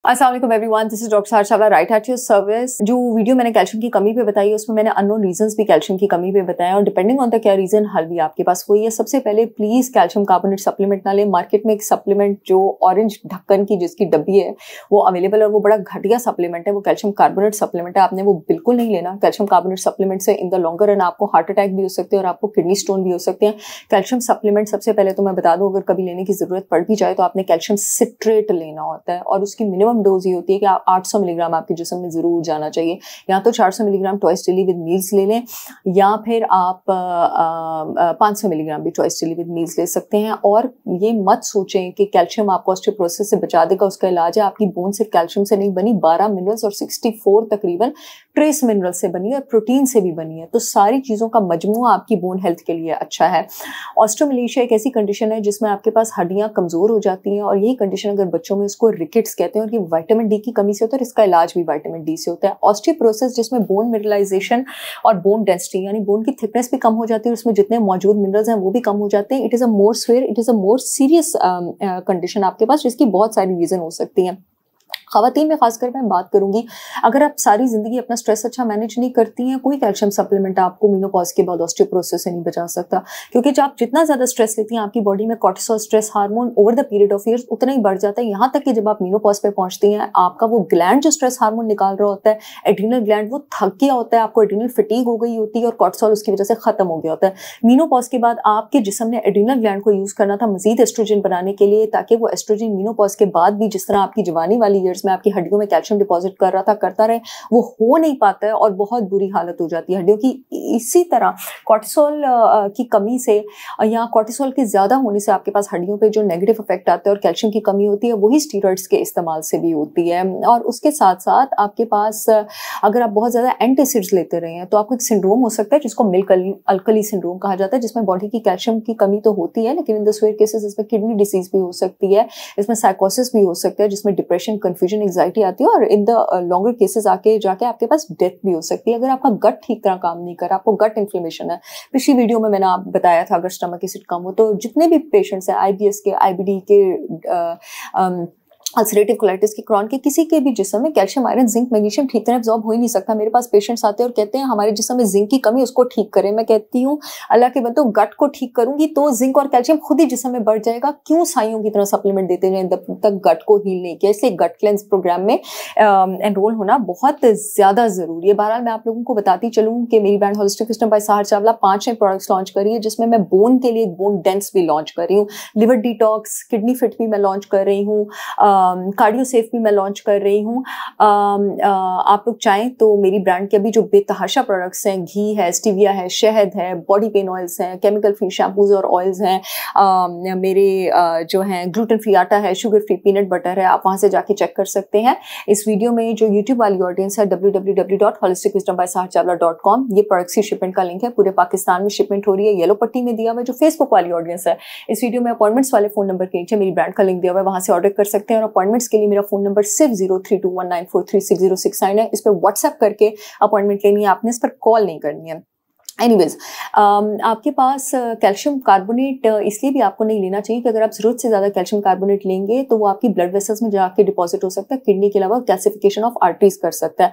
अस्सलाम वालेकुम everyone, this is doctor सारा राइट एट योर सर्विस। जो वीडियो मैंने कैल्शियम की कमी पे बताई है उसमें मैंने अननोन रीजंस भी कैल्शियम की कमी पे बताया और डिपेंडिंग ऑन द क्या रीजन हल भी आपके पास वही है। सबसे पहले प्लीज कैल्शियम कार्बोनेट सप्लीमेंट ना ले। मार्केट में एक सप्लीमेंट जो ऑरेंज ढक्कन की जिसकी डब्बी है वो अवेलेबल और वो बड़ा घटिया सप्लीमेंट है, वो कैल्शियम कार्बोनेट सप्लीमेंट है। आपने वो बिल्कुल नहीं लेना। कैल्शियम कार्बोनेट सप्लीमेंट से इन द लॉन्गर रन आपको हार्ट अटैक भी हो सकते हैं और आपको किडनी स्टोन भी हो सकते हैं। कैल्शियम सप्लीमेंट सबसे पहले तो मैं बता दूं, अगर कभी लेने की जरूरत पड़ भी जाए तो आपने कैल्शियम सिट्रेट लेना होता है और उसकी मिनिमम डोज ये होती है कि 800 मिलीग्राम आपके जिस्म में जरूर जाना चाहिए। या तो 400 milligram twice daily with meals ले लें या फिर आप 500 मिलीग्राम भी ट्वाइस डेली विद मील्स ले सकते हैं। और ये मत सोचें कि कैल्शियम आपको ऑस्टियोपोरोसिस से बचा देगा, उसका इलाज है। आपकी बोन सिर्फ कैल्शियम से नहीं बनी, 12 मिनरल्स और 64 तकरीबन ट्रेस मिनरल से बनी है और प्रोटीन से भी बनी है। तो सारी चीजों का मजमुआ आपकी बोन हेल्थ के लिए अच्छा है। ऑस्टियोमलेशिया एक ऐसी कंडीशन है जिसमें आपके पास हड्डियां कमजोर हो जाती हैं और यही कंडीशन अगर बच्चों में उसको रिकेट्स कहते हैं और ये विटामिन डी की कमी से होता है और इसका इलाज भी विटामिन डी से होता है। ऑस्टियोपोरोसिस जिसमें बोन मिनरलाइजेशन और बोन डेंसिटी यानी बोन की थिकनेस भी कम हो जाती है और उसमें जितने मौजूद मिनरल्स हैं वो भी कम हो जाते हैं। It is a more serious condition आपके पास जिसकी बहुत सारी रीजन हो सकती हैं। खवातीन में खासकर मैं बात करूंगी, अगर आप सारी जिंदगी अपना स्ट्रेस अच्छा मैनेज नहीं करती हैं, कोई कैल्शियम सप्लीमेंट आपको मेनोपॉज के बाद ऑस्टियोपोरोसिस से नहीं बचा सकता। क्योंकि जब आप जितना ज्यादा स्ट्रेस लेती हैं आपकी बॉडी में cortisol stress hormone over the period of years उतना ही बढ़ जाता है। यहाँ तक कि जब आप मेनोपॉज पे पहुंचती हैं आपका वो ग्लैंड जो स्ट्रेस हार्मोन निकाल रहा होता है, एड्रीनल ग्लैंड, वो थक गया होता है, आपको एड्रीनल फटीग हो गई होती है और कोर्टिसोल उसकी वजह से खत्म हो गया होता है। मेनोपॉज के बाद आपके जिस्म ने एड्रीनल ग्लैंड को यूज करना था मजीद एस्ट्रोजन बनाने के लिए, ताकि वो एस्ट्रोजन मेनोपॉज के बाद भी जिस तरह आपकी जवानी वाली ईयर्स में आपकी हड्डियों में कैल्शियम डिपॉजिट कर रहा था करता रहे, वो हो नहीं पाता है और बहुत बुरी हालत हो जाती है हड्डियों की। इसी तरह कोर्टिसोल की कमी से या कोर्टिसोल के ज्यादा होने से आपके पास हड्डियों पे जो नेगेटिव इफेक्ट आता है और कैल्शियम की कमी होती है वही स्टीरॉइड्स के इस्तेमाल से भी होती है। और उसके साथ साथ आपके पास अगर आप बहुत ज्यादा एंटासिड्स लेते रहे हैं तो आपको एक सिंड्रोम हो सकता है जिसको मिल्क अल्कली सिंड्रोम कहा जाता है, जिसमें बॉडी की कैल्शियम की कमी तो होती है लेकिन इन द सीवियर केसेस इसमें किडनी डिसीज भी हो सकती है, इसमें साइकोसिस भी हो सकता है, जिसमें डिप्रेशन, कंफ्यूजन, एंजाइटी आती है और इन द लॉन्गर केसेस आके जाके आपके पास डेथ भी हो सकती है अगर आपका गट ठीक तरह काम नहीं कर रहा, आपको गट इन्फ्लेमेशन है। पिछली वीडियो में मैंने आप बताया था अगर स्टमक एसिड कम हो तो जितने भी पेशेंट्स हैं IBS के, IBD के, अल्सरेटिव कोलाइटिस के, क्रॉन के, किसी के भी जिस्म में कैल्शियम, आयरन, जिंक, मैग्नीशियम ठीक तरह एब्जॉर्ब हो ही नहीं सकता। मेरे पास पेशेंट्स आते हैं और कहते हैं हमारे जिस्म में जिंक की कमी, उसको ठीक करें। मैं कहती हूँ अल्लाह के बंदो गट को ठीक करूंगी तो जिंक और कैल्शियम खुद ही जिस्म में बढ़ जाएगा। क्यों साइयों की तरह सप्लीमेंट देते जाएं जब तक गट को हील नहीं किया। इसलिए गट क्लेंस प्रोग्राम में एनरोल होना बहुत ज्यादा जरूरी है। बहरहाल मैं आप लोगों को बताती चलूँ कि मेरी brand holistic wisdom by Sahar Chawla 5 नए प्रोडक्ट्स लॉन्च करी है जिसमें मैं बोन के लिए बोन डेंस भी लॉन्च कर रही हूँ, लिवर डिटॉक्स, किडनी फिट भी मैं लॉन्च कर रही हूँ, कार्डियो सेफ भी मैं लॉन्च कर रही हूँ। आप लोग चाहें तो मेरी ब्रांड के अभी जो बेतहाशा प्रोडक्ट्स हैं, घी है, स्टीविया है, शहद है, बॉडी पेन ऑयल्स हैं, केमिकल फ्री शैम्पूज और ऑयल्स हैं, मेरे जो हैं ग्लूटेन फ्री आटा है, शुगर फ्री पीनट बटर है, आप वहां से जाके चेक कर सकते हैं। इस वीडियो में जो यूट्यूब वाली ऑडियंस है www.holisticwisdombysaharchavla.com, ये प्रोडक्ट्स की शिपमेंट का लिंक है, पूरे पाकिस्तान में शिपमेंट हो रही है, येलो पट्टी में दिया हुआ है। जो फेसबुक वाली ऑडियंस है इस वीडियो में अपॉइंटमेंट्स वाले फोन नंबर के नीचे मेरी ब्रांड का लिंक दिया हुआ है, वहां से ऑर्डर कर सकते हैं। और अपॉइंटमेंट्स के लिए मेरा फोन नंबर सिर्फ 0321943606 है, इस पर व्हाट्सएप करके अपॉइंटमेंट लेनी है, आपने इस पर कॉल नहीं करनी है। एनीवेज, आपके पास कैल्शियम कार्बोनेट इसलिए भी आपको नहीं लेना चाहिए कि अगर आप जरूरत से ज्यादा कैल्शियम कार्बोनेट लेंगे तो वो आपकी ब्लड वेसल्स में जाके डिपॉजिट हो सकता है, किडनी के अलावा कैल्सिफिकेशन ऑफ आर्टरीज कर सकता है।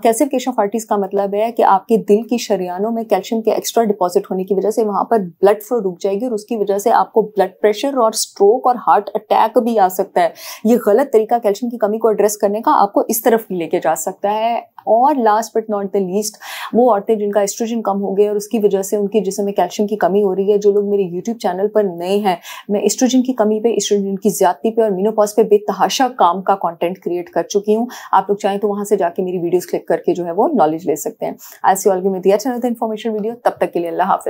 कैल्सिफिकेशन ऑफ आर्टरीज का मतलब है कि आपके दिल की शरियानों में कैल्शियम के एक्स्ट्रा डिपॉजिट होने की वजह से वहां पर ब्लड फ्लो रुक जाएगी और उसकी वजह से आपको ब्लड प्रेशर और स्ट्रोक और हार्ट अटैक भी आ सकता है। ये गलत तरीका कैल्शियम की कमी को एड्रेस करने का आपको इस तरफ भी लेके जा सकता है। और last but not the least, वो औरतें जिनका एस्ट्रोजन कम हो गया और उसकी वजह से उनके जिस्म में कैल्शियम की कमी हो रही है, जो लोग मेरे यूट्यूब चैनल पर नए हैं, मैं एस्ट्रोजन की कमी पे, एस्ट्रोजन की ज्यादती पे और मेनोपॉज पे बेतहाशा काम का कंटेंट क्रिएट कर चुकी हूँ। आप लोग चाहें तो वहां से जाके मेरी वीडियोस क्लिक करके जो है वो नॉलेज ले सकते हैं। I see all give me the another information video, तब तक के लिए अल्लाह हाफिज।